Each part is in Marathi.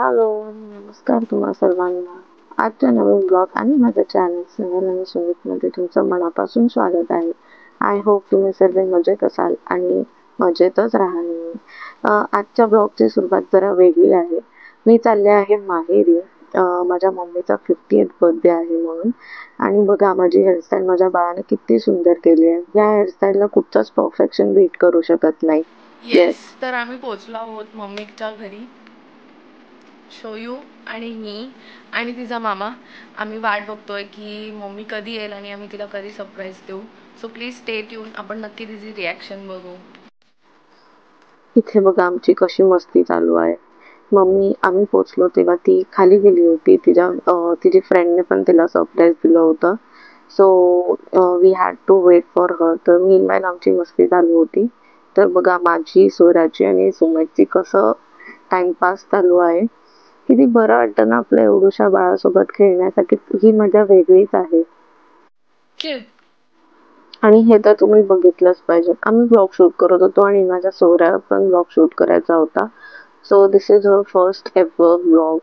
हॅलो, नमस्कार तुम्हा सर्वांना. आजच्या नवीन ब्लॉग आणि माझ्या चॅनल स्नेहल आणि सुमितमध्ये तुमचं मनापासून स्वागत आहे. आय होप तुम्ही सर्व मजेत असाल आणि मजेतच राहाल. आजच्या ब्लॉगची सुरुवात जरा वेगळी आहे. मी चालले आहे माहेरी. माझ्या मम्मीचा 50th बर्थडे आहे म्हणून. आणि बघा माझी हेअरस्टाईल माझ्या बाळाने किती सुंदर केली आहे. या हेअरस्टाईलला कुठचंच परफेक्शन बीट करू शकत नाही. येस, तर आम्ही पोचलो आहोत मम्मीच्या घरी. शोयू आणि मी आणि तिचा मामा आम्ही वाट बघतोय की मम्मी कधी येईल आणि आम्ही तिला कधी सरप्राईज देऊ. So please stay tune. आपण नक्की तिची रिॲक्शन बघू. इथे बघा आमची कशी मस्ती चालू आहे. मम्मी आम्ही पोचलो तेव्हा ती खाली गेली होती. तिची फ्रेंडने पण तिला सरप्राईज दिलं होतं. So we had to wait for her. तर मीनवाईल आमची मस्ती चालू होती. तर बघा माझी, सोराची आणि सुमितची कसं टाइमपास चालू आहे. किती बरं वाटतं ना आपल्या एवढ्याशा बाळासोबत खेळण्यासाठी. ही मजा वेगळीच आहे. आणि हे तर तुम्ही बघितलंच पाहिजे. आम्ही ब्लॉग शूट करत होतो आणि माझ्या सोहऱ्याला पण ब्लॉग शूट करायचा होता. So this is our first ever blog.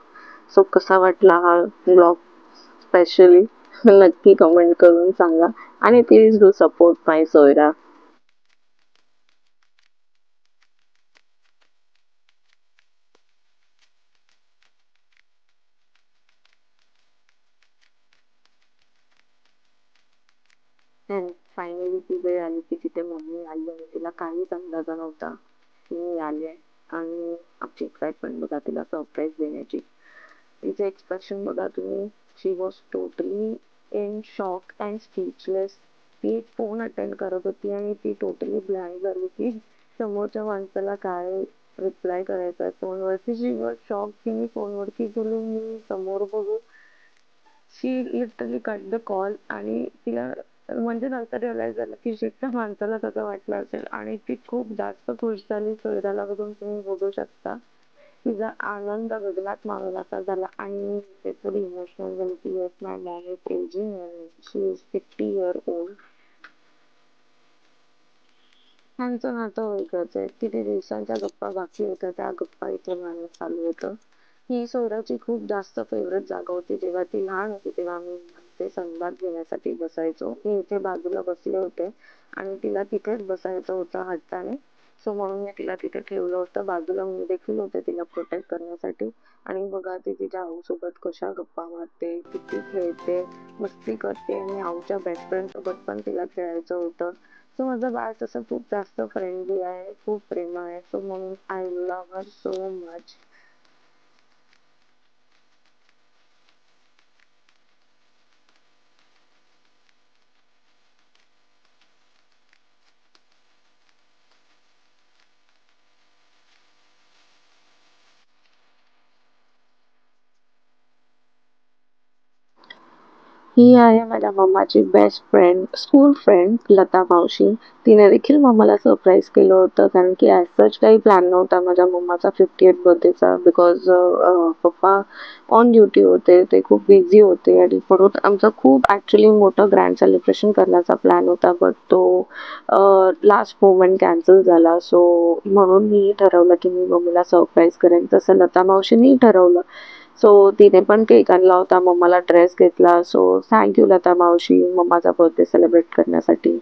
So कसा वाटला हा ब्लॉग स्पेशली नक्की कमेंट करून सांगा. आणि please do support my Soyra. Finally ती वेळ आली की जिथे मम्मी आली आणि तिला काहीच अंदाजा नव्हता की मी आले. आणि आमची एक्साइटमेंट बघा तिला सरप्राईज देण्याची. तिचे एक्सप्रेशन बघा तुम्ही. She was totally in shock and speechless. ती एक फोन अटेंड करत होती आणि ती टोटली ब्लँक झाली की समोरच्या माणसाला काय रिप्लाय करायचा आहे फोनवरती. शी वॉज शॉक की मी फोनवरती बोलून मी समोर बघू. शी लिटरली कट द कॉल. आणि तिला म्हणजे नंतर रिअलाइज झालं की त्या माणसाला तसं वाटलं असेल आणि ती खूप जास्त खुश झाली. सोयराला बघून तुम्ही बघू शकता. तिचा आनंद गगनात मावनासा झाला आणि ते थोडी इमोशनल झाली की yes my Maugham is ageing and she is 50 years old. ह्यांचं नातं वेगळंच आहे. किती दिवसांच्या गप्पा बाकी होत्या त्या गप्पा इथे मारणं चालू होतं. ही सौराची खूप जास्त फेवरेट जागा होती. जेव्हा ती लहान होती तेव्हा आम्ही ते संवाद घेण्यासाठी बसायचो. मी इथे बाजूला बसले होते आणि तिला तिथेच बसायचं होतं हट्टाने. सो म्हणून मी तिला तिथे ठेवलं होतं. बाजूला मी देखील होते तिला प्रोटेक्ट करण्यासाठी. आणि बघा ती तिच्या आऊसोबत कशा गप्पा मारते, किती खेळते, मस्ती करते. आणि आऊच्या बेस्ट फ्रेंड सोबत पण तिला खेळायचं होतं. सो माझं बाळ तसं खूप जास्त फ्रेंडली आहे, खूप प्रेम आहे. सो म्हणून I love her so much. ही आहे माझ्या मम्माची best friend, school friend Lata मावशी. तिने देखील मम्माला सरप्राईज केलं होतं कारण की ॲज सच काही प्लॅन नव्हता माझ्या मम्माचा 50th बर्थडेचा. बिकॉज पप्पा ऑन ड्युटी होते, ते खूप बिझी होते आणि म्हणून आमचं खूप ॲक्च्युली मोठं ग्रँड सेलिब्रेशन करण्याचा प्लॅन होता. बट तो लास्ट मोमेंट कॅन्सल झाला. सो म्हणून मी ठरवलं की मी मम्मीला सरप्राईज करेन. तसं लता मावशींनी ठरवलं. सो तिने पण केक आणला होता, मम्माला ड्रेस घेतला. सो थँक्यू लता मावशी मम्माचा बर्थडे सेलिब्रेट करण्यासाठी.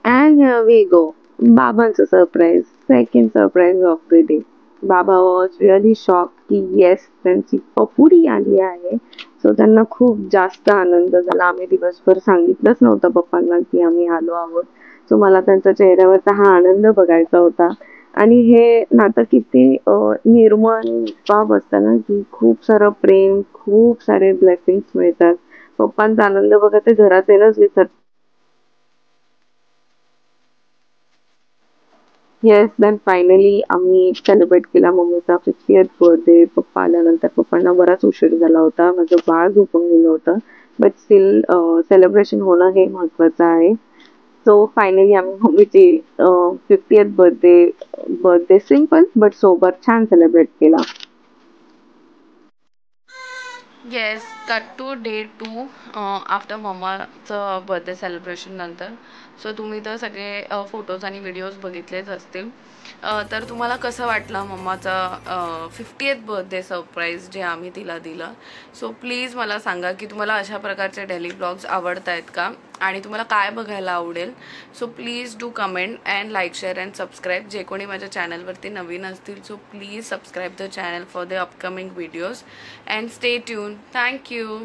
And we go. बाबांचं surprise, second surprise of the day. बाबा वॉज रिअली शॉक की येस त्यांची पपुडी आली आहे. सो त्यांना खूप जास्त आनंद झाला. आम्ही दिवसभर सांगितलंच नव्हतं पप्पांना की आम्ही आलो आहोत. सो मला त्यांच्या चेहऱ्यावरचा हा आनंद बघायचा होता. आणि हे नातं किती निर्मळ आणि निष्पाप असतं ना की खूप सारं प्रेम, खूप सारे ब्लेसिंग्स मिळतात. पप्पांचा आनंद बघा ते घरात येणंच विसरतात. येस, देन फायनली आम्ही सेलिब्रेट केला मम्मीचा 50th बर्थडे. पप्पा आल्यानंतर पप्पांना बराच उशीर झाला होता. माझं बाळ झोपून गेलं होतं. बट स्टील सेलिब्रेशन होणं हे महत्त्वाचं आहे. सो फायनली आम्ही मम्मीची 50th birthday birthday simple but सोबत छान सेलिब्रेट केला. Yes, cut to day 2 after मम्माचं बर्थडे सेलिब्रेशन नंतर. सो तुम्ही तर सगळे फोटोज आणि व्हिडिओज बघितलेच असतील. तर तुम्हाला कसं वाटलं मम्माचं 50th बर्थडे सरप्राईज जे आम्ही तिला दिलं. सो प्लीज मला सांगा की तुम्हाला अशा प्रकारचे डेली ब्लॉग्स आवडत आहेत का आणि तुम्हाला काय बघायला आवडेल. So please do comment and like share and subscribe. जे कोणी माझ्या चॅनलवरती नवीन असतील so please subscribe the channel for the upcoming videos and stay tune. Thank you.